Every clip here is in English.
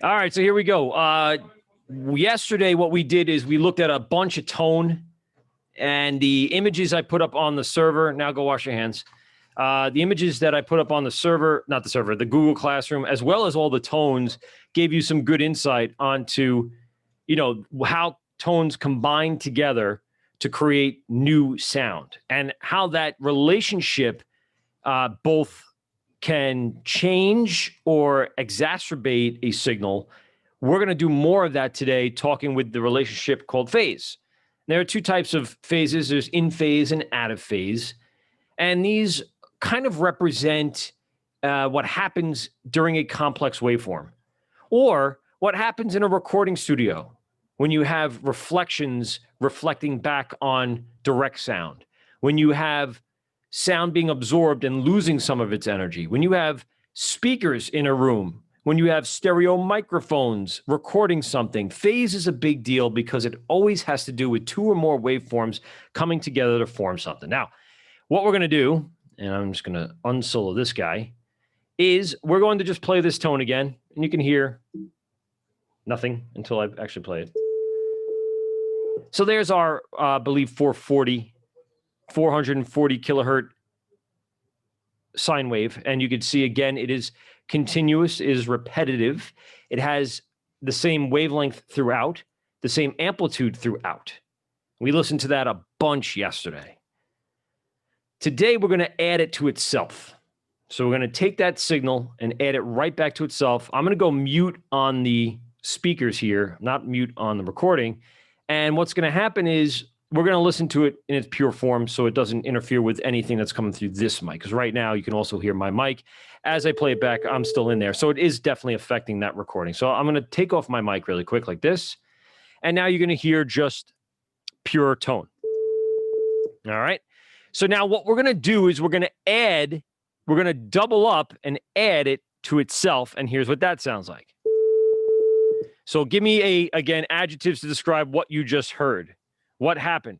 All right, so here we go. Yesterday, what we did is we looked at a bunch of tone and the images I put up on the server. Now go wash your hands. The images that I put up on the server, not the server, the Google Classroom, as well as all the tones, gave you some good insight onto, how tones combine together to create new sound and how that relationship both can change or exacerbate a signal. We're going to do more of that today, talking with the relationship called phase. There are two types of phases. There's in phase and out of phase. And these kind of represent what happens during a complex waveform, or what happens in a recording studio when you have reflections reflecting back on direct sound, when you have sound being absorbed and losing some of its energy, when you have speakers in a room, when you have stereo microphones recording something. Phase is a big deal because it always has to do with two or more waveforms coming together to form something. Now, what we're going to do, and I'm just going to unsolo this guy, is we're going to just play this tone again, and you can hear nothing until I actually play it. So there's our, I believe, 440 kilohertz sine wave. And you can see, again, it is continuous, it is repetitive. It has the same wavelength throughout, the same amplitude throughout. We listened to that a bunch yesterday. Today, we're going to add it to itself. So we're going to take that signal and add it right back to itself. I'm going to go mute on the speakers here, not mute on the recording. And what's going to happen is we're going to listen to it in its pure form so it doesn't interfere with anything that's coming through this mic. Because right now, you can also hear my mic. As I play it back, I'm still in there. So it is definitely affecting that recording. So I'm going to take off my mic really quick like this. And now you're going to hear just pure tone. All right. So now what we're going to do is we're going to double up and add it to itself. And here's what that sounds like. So give me again, adjectives to describe what you just heard. What happened?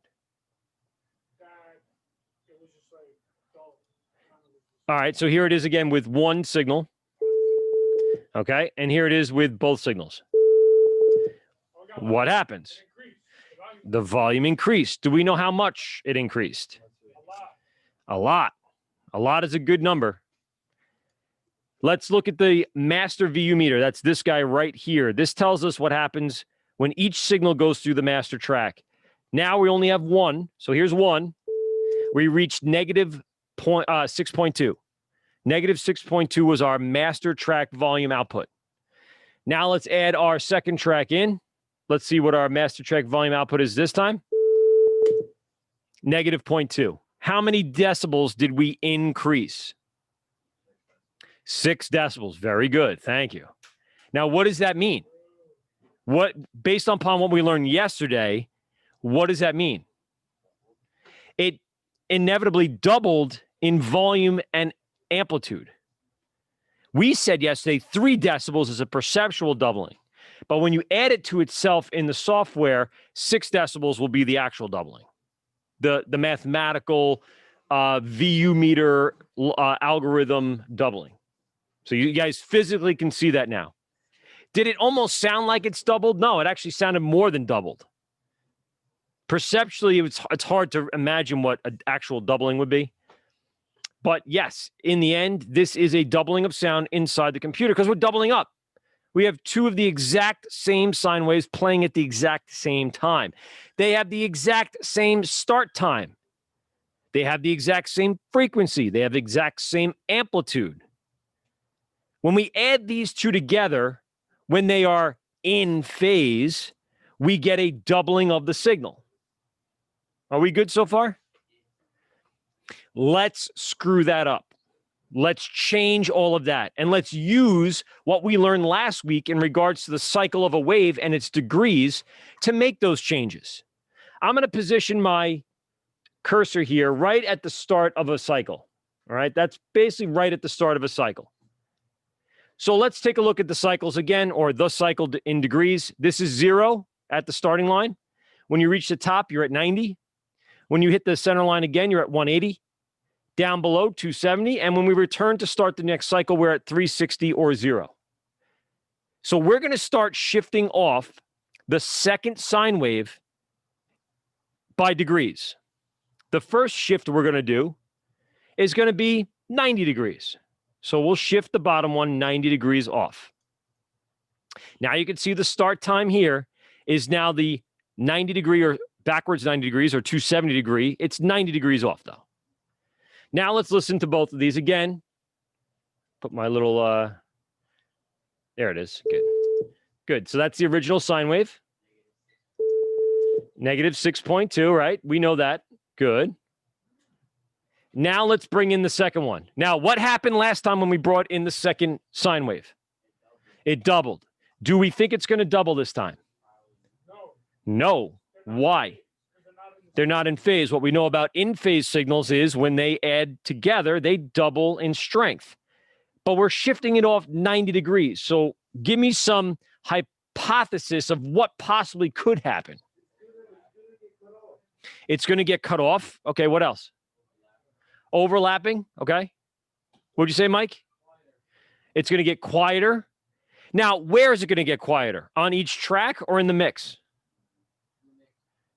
All right, so here it is again with one signal. Okay, and here it is with both signals. What happens? The volume increased. Do we know how much it increased? A lot. A lot is a good number. Let's look at the master VU meter. That's this guy right here. This tells us what happens when each signal goes through the master track. Now we only have one. So here's one. We reached negative 6.2. Negative 6.2 was our master track volume output. Now let's add our second track in. Let's see what our master track volume output is this time. Negative 0.2. How many decibels did we increase? 6 decibels. Very good. Thank you. Now, what does that mean? Based upon what we learned yesterday, what does that mean? It inevitably doubled in volume and amplitude. We said yesterday 3 decibels is a perceptual doubling. But when you add it to itself in the software, 6 decibels will be the actual doubling. The mathematical VU meter algorithm doubling. So you guys physically can see that now. Did it almost sound like it's doubled? No, it actually sounded more than doubled. Perceptually, it's hard to imagine what an actual doubling would be. But yes, in the end, this is a doubling of sound inside the computer because we're doubling up. We have 2 of the exact same sine waves playing at the exact same time. They have the exact same start time. They have the exact same frequency. They have the exact same amplitude. When we add these 2 together, when they are in phase, we get a doubling of the signal. Are we good so far? Let's screw that up. Let's change all of that. And let's use what we learned last week in regards to the cycle of a wave and its degrees to make those changes. I'm going to position my cursor here right at the start of a cycle. All right, that's basically right at the start of a cycle. So let's take a look at the cycles again, or the cycle in degrees. This is 0 at the starting line. When you reach the top, you're at 90. When you hit the center line again, you're at 180. Down below, 270. And when we return to start the next cycle, we're at 360 or 0. So we're going to start shifting off the second sine wave by degrees. The first shift we're going to do is going to be 90 degrees. So we'll shift the bottom one 90 degrees off. Now you can see the start time here is now the 90 degree or backwards 90 degrees or 270 degree. It's 90 degrees off though. Now let's listen to both of these again. Put my little, there it is. Good. Good. So that's the original sine wave. Negative 6.2, right? We know that. Good. Now let's bring in the second one. Now, what happened last time when we brought in the second sine wave? It doubled. Do we think it's going to double this time? No. Why? They're not in phase. What we know about in-phase signals is when they add together, they double in strength. But we're shifting it off 90 degrees. So give me some hypothesis of what possibly could happen. It's going to get cut off. Okay, what else? Overlapping. Okay. What'd you say, Mike? It's going to get quieter. Now, where is it going to get quieter? On each track or in the mix?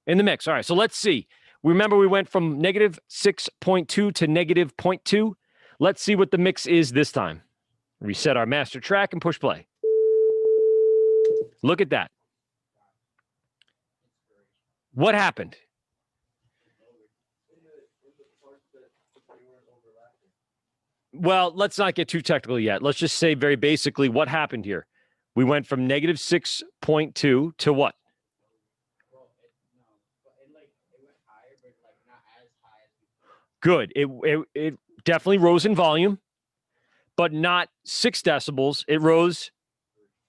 In the mix. All right, so let's see. Remember, we went from negative 6.2 to negative 0.2. Let's see what the mix is this time. Reset our master track and push play. Look at that. What happened? Well, let's not get too technical yet. Let's just say very basically what happened here. We went from negative 6.2 to what? Good. It definitely rose in volume, but not 6 decibels. It rose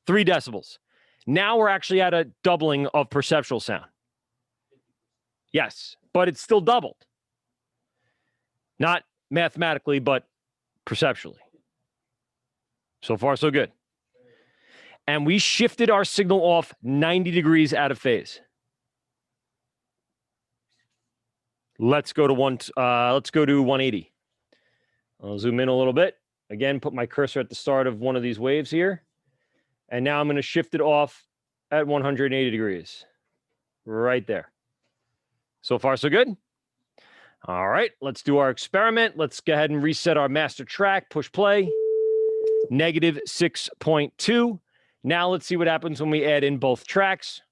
3 decibels. Now we're actually at a doubling of perceptual sound. Yes, but it's still doubled. Not mathematically, but perceptually. So far, so good. And we shifted our signal off 90 degrees out of phase. Let's go to 180. I'll zoom in a little bit. Again, put my cursor at the start of one of these waves here. And now I'm going to shift it off at 180 degrees. Right there. So far, so good. All right, let's do our experiment. Let's go ahead and reset our master track. Push play. Negative 6.2. Now let's see what happens when we add in both tracks.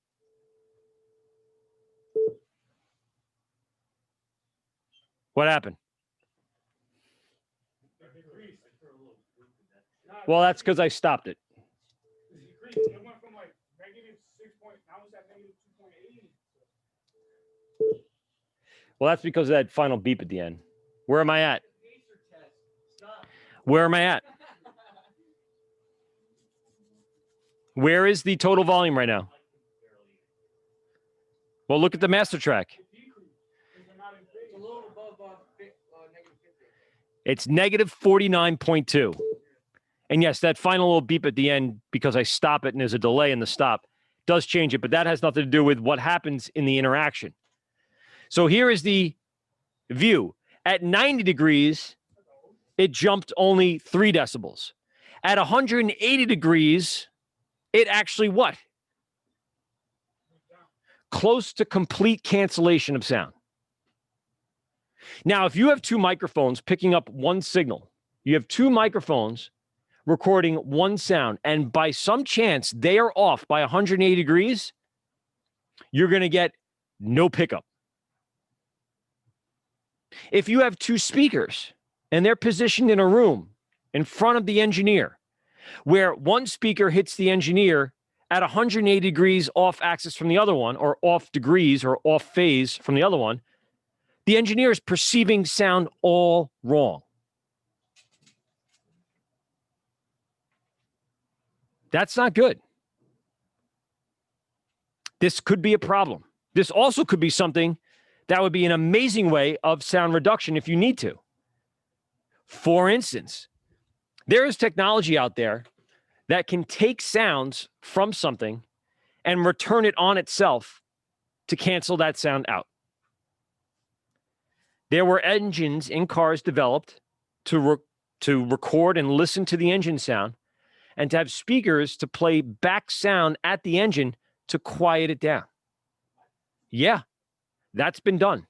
What happened? Well, that's because I stopped it. It went from like negative 6 point, now it's at negative 2.8. Well, that's because of that final beep at the end. Where am I at? Where am I at? Where is the total volume right now? Well, look at the master track. It's negative 49.2. And yes, that final little beep at the end, because I stop it and there's a delay in the stop, does change it. But that has nothing to do with what happens in the interaction. So here is the view. At 90 degrees, it jumped only 3 decibels. At 180 degrees, it actually what? Close to complete cancellation of sound. Now, if you have 2 microphones picking up one signal, you have 2 microphones recording one sound, and by some chance they are off by 180 degrees, you're going to get no pickup. If you have 2 speakers and they're positioned in a room in front of the engineer, where one speaker hits the engineer at 180 degrees off axis from the other one, or off degrees or off phase from the other one, the engineer is perceiving sound all wrong. That's not good. This could be a problem. This also could be something that would be an amazing way of sound reduction if you need to. For instance, there is technology out there that can take sounds from something and return it on itself to cancel that sound out. There were engines in cars developed to record and listen to the engine sound and to have speakers to play back sound at the engine to quiet it down. Yeah, that's been done.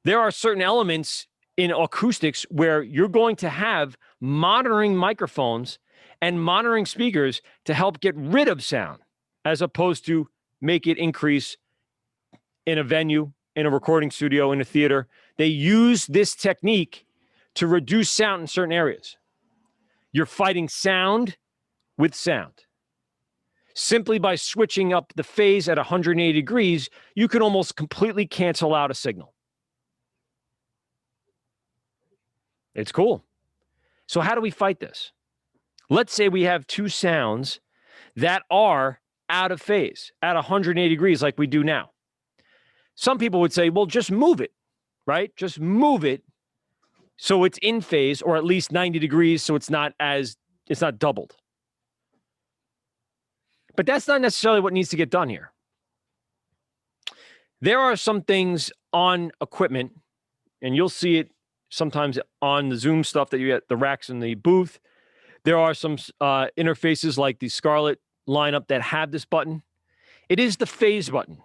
There are certain elements in acoustics where you're going to have monitoring microphones and monitoring speakers to help get rid of sound, as opposed to make it increase in a venue, in a recording studio, in a theater. They use this technique to reduce sound in certain areas. You're fighting sound with sound. Simply by switching up the phase at 180 degrees, you can almost completely cancel out a signal. It's cool. So how do we fight this? Let's say we have two sounds that are out of phase at 180 degrees like we do now. Some people would say, well, just move it, right? Just move it so it's in phase, or at least 90 degrees so it's not doubled. But that's not necessarily what needs to get done here. There are some things on equipment, and you'll see it sometimes on the Zoom stuff that you get, the racks in the booth. There are some interfaces like the Scarlett lineup that have this button. It is the phase button.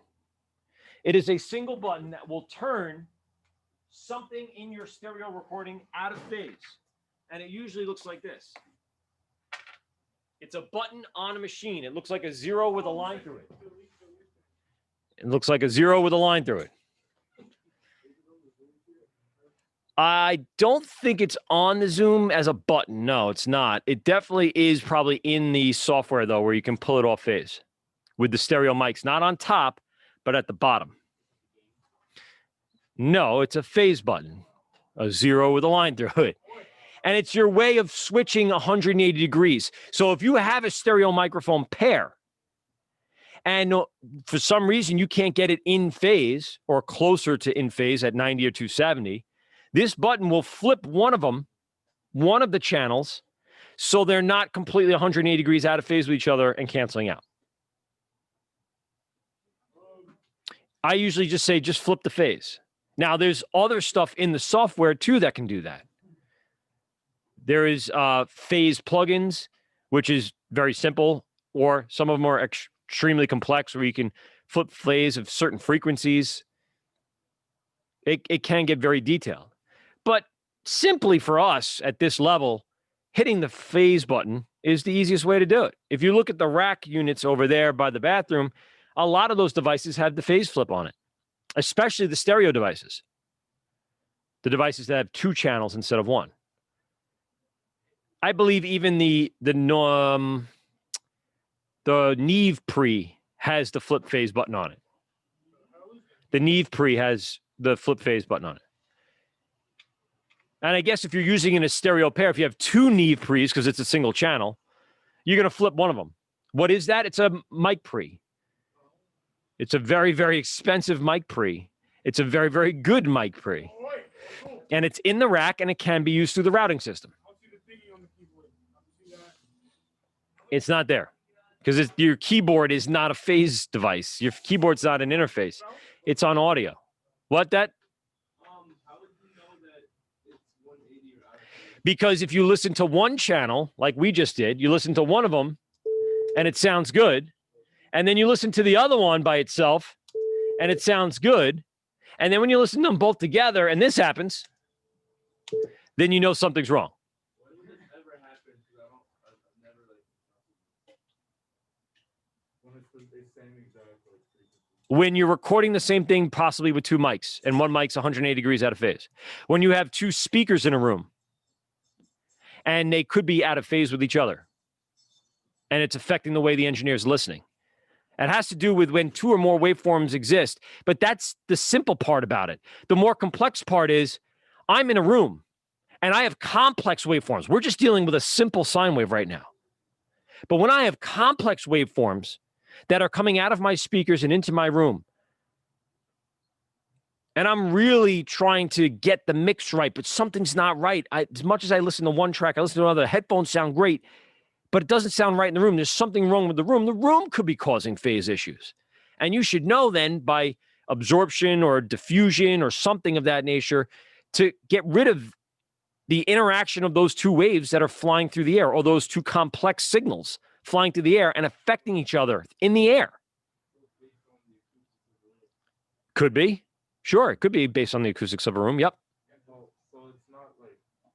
It is a single button that will turn something in your stereo recording out of phase. And it usually looks like this. It's a button on a machine. It looks like a zero with a line through it. It looks like a zero with a line through it. I don't think it's on the Zoom as a button. No, it's not. It definitely is probably in the software, though, where you can pull it off phase with the stereo mics. Not on top, but at the bottom. No, it's a phase button. A zero with a line through it. And it's your way of switching 180 degrees. So if you have a stereo microphone pair, and for some reason you can't get it in phase or closer to in phase at 90 or 270, this button will flip one of them, one of the channels, so they're not completely 180 degrees out of phase with each other and canceling out. I usually just say, just flip the phase. Now, there's other stuff in the software, too, that can do that. There is phase plugins, which is very simple, or some of them are extremely complex, where you can flip phase of certain frequencies. It can get very detailed. But simply for us at this level, hitting the phase button is the easiest way to do it. If you look at the rack units over there by the bathroom, a lot of those devices have the phase flip on it, especially the stereo devices, the devices that have two channels instead of one. I believe even the Neve Pre has the flip phase button on it. The Neve Pre has the flip phase button on it. And I guess if you're using in a stereo pair, if you have two Neve Pre's, because it's a single channel, you're going to flip one of them. What is that? It's a mic pre. It's a very, very expensive mic pre. It's a very, very good mic pre. And it's in the rack, and it can be used through the routing system. It's not there, because your keyboard is not a phase device. Your keyboard's not an interface. It's on audio. What that? Because if you listen to one channel, like we just did, you listen to one of them, and it sounds good, and then you listen to the other one by itself, and it sounds good, and then when you listen to them both together, and this happens, then you know something's wrong. When you're recording the same thing, possibly with two mics, and one mic's 180 degrees out of phase. When you have two speakers in a room, and they could be out of phase with each other, and it's affecting the way the engineer is listening. It has to do with when two or more waveforms exist, but that's the simple part about it. The more complex part is, I'm in a room, and I have complex waveforms. We're just dealing with a simple sine wave right now. But when I have complex waveforms that are coming out of my speakers and into my room, and I'm really trying to get the mix right, but something's not right. As much as I listen to one track, I listen to another. Headphones sound great, but it doesn't sound right in the room. There's something wrong with the room. The room could be causing phase issues. And you should know then by absorption or diffusion or something of that nature to get rid of the interaction of those two waves that are flying through the air, or those two complex signals flying through the air and affecting each other in the air. Could be. Sure, it could be based on the acoustics of a room. Yep. So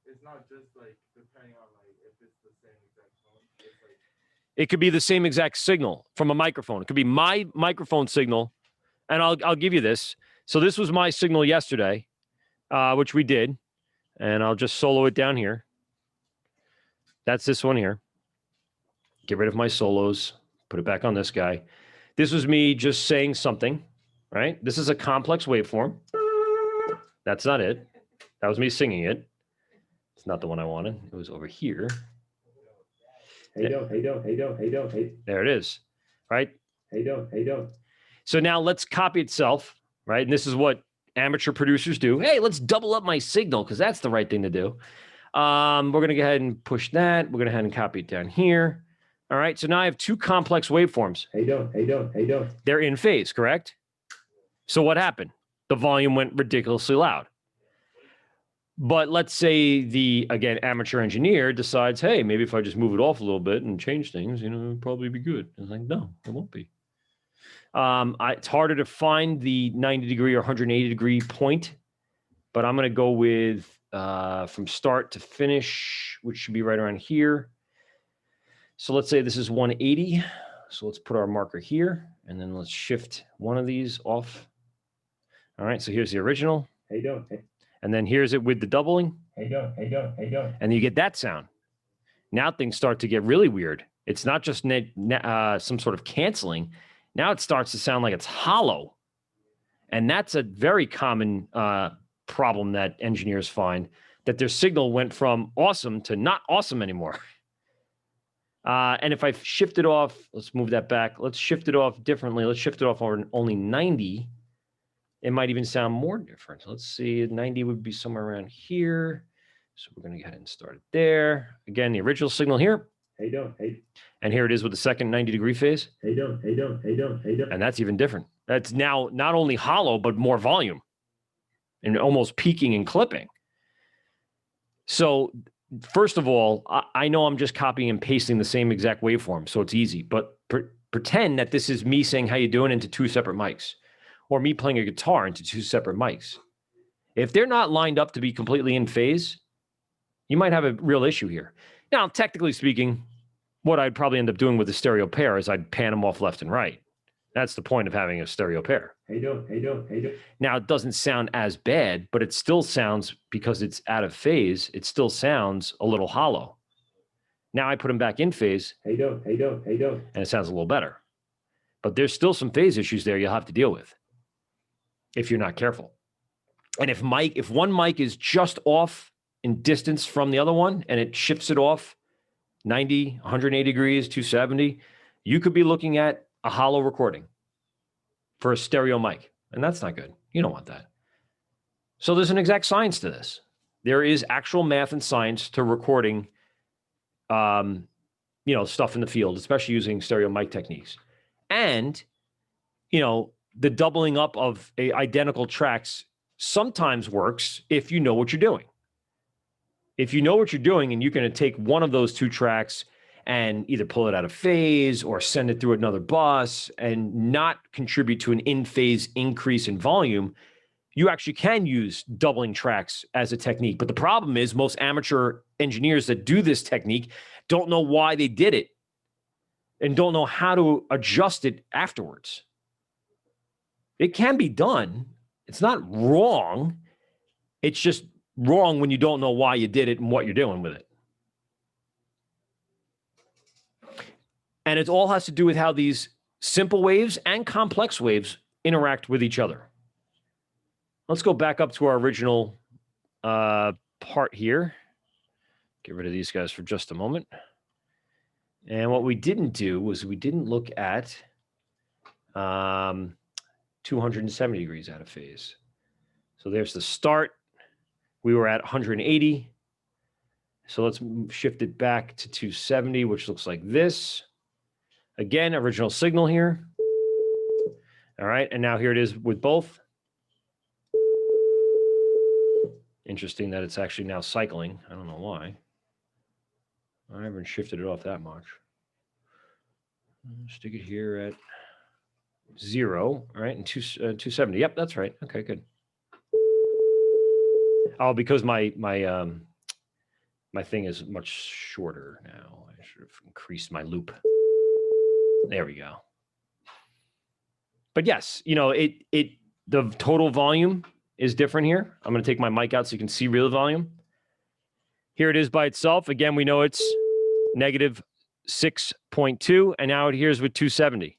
it's not just like depending on like if it's the same exact tone. It's like it could be the same exact signal from a microphone. It could be my microphone signal, and I'll give you this. So this was my signal yesterday, which we did, and I'll just solo it down here. That's this one here. Get rid of my solos. Put it back on this guy. This was me just saying something, right? This is a complex waveform. That's not it. That was me singing it. It's not the one I wanted. It was over here. hey don't. There it is, right? Hey don't. So now let's copy itself, right? And this is what amateur producers do. Hey, let's double up my signal because that's the right thing to do. We're going to go ahead and push that. We're going to go ahead and copy it down here. All right, so now I have two complex waveforms. Hey don't. They're in phase, correct? So what happened? The volume went ridiculously loud. But let's say the, again, amateur engineer decides, hey, maybe if I just move it off a little bit and change things, it'll probably be good. It's like, no, it won't be. It's harder to find the 90-degree or 180-degree point, but I'm going to go with from start to finish, which should be right around here. So let's say this is 180. So let's put our marker here, and then let's shift one of these off. All right, so here's the original. Hey don't. And then here's it with the doubling. Hey don't. And you get that sound. Now things start to get really weird. It's not just some sort of canceling. Now it starts to sound like it's hollow. And that's a very common problem that engineers find, that their signal went from awesome to not awesome anymore. And if I shift it off, let's move that back. Let's shift it off differently. Let's shift it off on only 90. It might even sound more different. Let's see, 90 would be somewhere around here. So we're going to go ahead and start it there. Again, the original signal here. Hey don't. And here it is with the second 90-degree phase. Hey don't. And that's even different. That's now not only hollow, but more volume and almost peaking and clipping. So first of all, I know I'm just copying and pasting the same exact waveform, so it's easy. But pretend that this is me saying how you doing into two separate mics, or me playing a guitar into two separate mics. If they're not lined up to be completely in phase, you might have a real issue here. Now, technically speaking, what I'd probably end up doing with a stereo pair is I'd pan them off left and right. That's the point of having a stereo pair. Hey don't. Now, it doesn't sound as bad, but it still sounds, because it's out of phase, it still sounds a little hollow. Now I put them back in phase. Hey don't. And it sounds a little better. But there's still some phase issues there you'll have to deal with if you're not careful. And if one mic is just off in distance from the other one and it shifts it off 90, 180 degrees, 270, you could be looking at a hollow recording for a stereo mic. And that's not good. You don't want that. So there's an exact science to this. There is actual math and science to recording, stuff in the field, especially using stereo mic techniques. And, the doubling up of identical tracks sometimes works if you know what you're doing. If you know what you're doing and you're going to take one of those two tracks and either pull it out of phase or send it through another bus and not contribute to an in-phase increase in volume, you actually can use doubling tracks as a technique. But the problem is most amateur engineers that do this technique don't know why they did it and don't know how to adjust it afterwards. It can be done. It's not wrong. It's just wrong when you don't know why you did it and what you're doing with it. And it all has to do with how these simple waves and complex waves interact with each other. Let's go back up to our original part here. Get rid of these guys for just a moment. And what we didn't do was we didn't look at 270 degrees out of phase. So there's the start. We were at 180. So let's shift it back to 270, which looks like this. Again, original signal here. All right, and now here it is with both. Interesting that it's actually now cycling. I don't know why. I haven't shifted it off that much. Stick it here at 0, right? And 270. Yep, that's right. Okay, good. Oh, because my thing is much shorter now. I should have increased my loop. There we go. But yes, you know, the total volume is different here. I'm going to take my mic out so you can see real volume. Here it is by itself. Again, we know it's negative 6.2, and now here's with 270.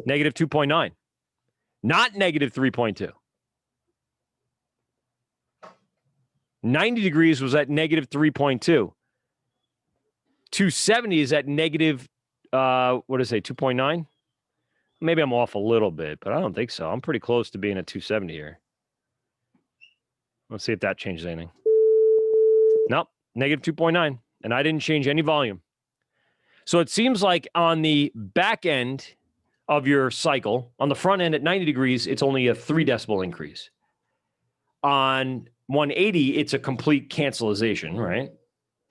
Negative 2.9, not negative 3.2. 90 degrees was at negative 3.2. 270 is at negative, what did I say, 2.9? Maybe I'm off a little bit, but I don't think so. I'm pretty close to being at 270 here. Let's see if that changes anything. Nope, negative 2.9, and I didn't change any volume. So it seems like on the back end of your cycle, on the front end at 90 degrees, it's only a 3 decibel increase. On 180, it's a complete cancellation, right?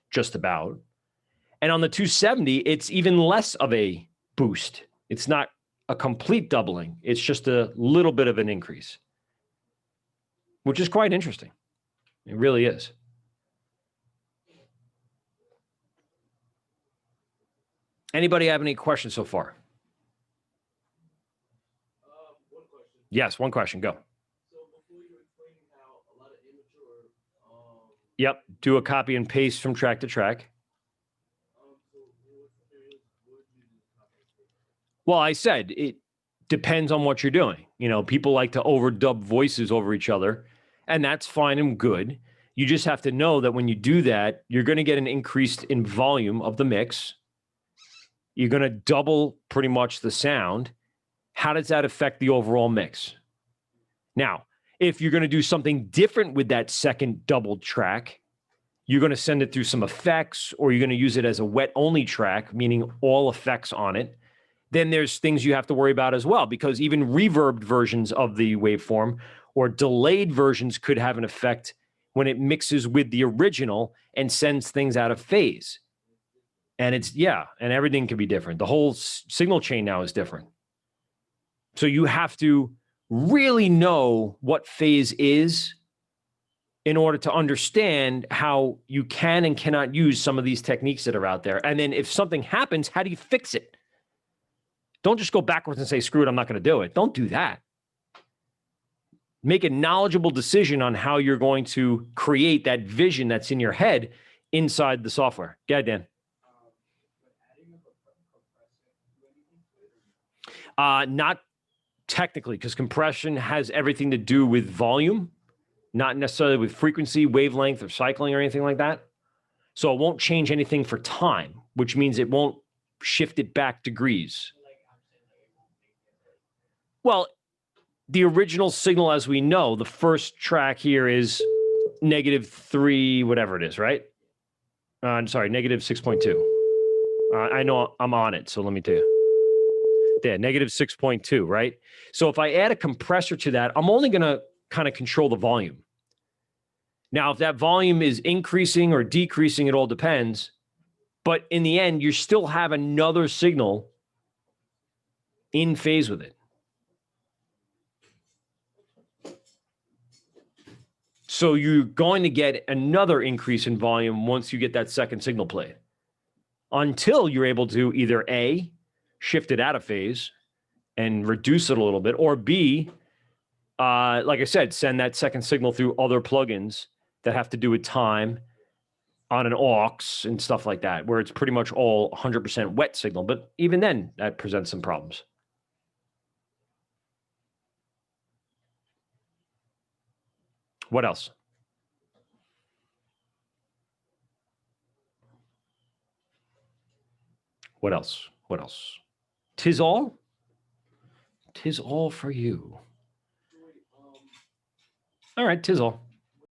Just about. And on the 270, it's even less of a boost. It's not a complete doubling. It's just a little bit of an increase, which is quite interesting. It really is. Anybody have any questions so far? One question. Yes, one question. Go. So before you were explaining how a lot of immature, Yep. Do a copy and paste from track to track. so what scenarios would you do copy and paste? Well, I said it depends on what you're doing. You know, people like to overdub voices over each other, and that's fine and good. You just have to know that when you do that, you're going to get an increase in volume of the mix. You're going to double pretty much the sound. How does that affect the overall mix? Now, if you're going to do something different with that second doubled track, you're going to send it through some effects, or you're going to use it as a wet only track, meaning all effects on it. Then there's things you have to worry about as well, because even reverbed versions of the waveform or delayed versions could have an effect when it mixes with the original and sends things out of phase. And and everything can be different. The whole signal chain now is different. So you have to really know what phase is in order to understand how you can and cannot use some of these techniques that are out there. And then if something happens, how do you fix it? Don't just go backwards and say, screw it, I'm not going to do it. Don't do that. Make a knowledgeable decision on how you're going to create that vision that's in your head inside the software. Go ahead, Dan. Not technically, because compression has everything to do with volume, not necessarily with frequency, wavelength, or cycling or anything like that. So it won't change anything for time, which means it won't shift it back degrees. Well, the original signal, as we know, the first track here is -3, whatever it is, right? I'm sorry, -6.2. I know I'm on it, so let me tell you. Yeah, -6.2, right? So if I add a compressor to that, I'm only going to kind of control the volume. Now, if that volume is increasing or decreasing, it all depends. But in the end, you still have another signal in phase with it. So you're going to get another increase in volume once you get that second signal played, until you're able to either A, shift it out of phase and reduce it a little bit, or B, like I said, send that second signal through other plugins that have to do with time on an aux and stuff like that, where it's pretty much all 100% wet signal. But even then, that presents some problems. What else? What else? What else? 'Tis all? 'Tis all for you. All right, 'tis all.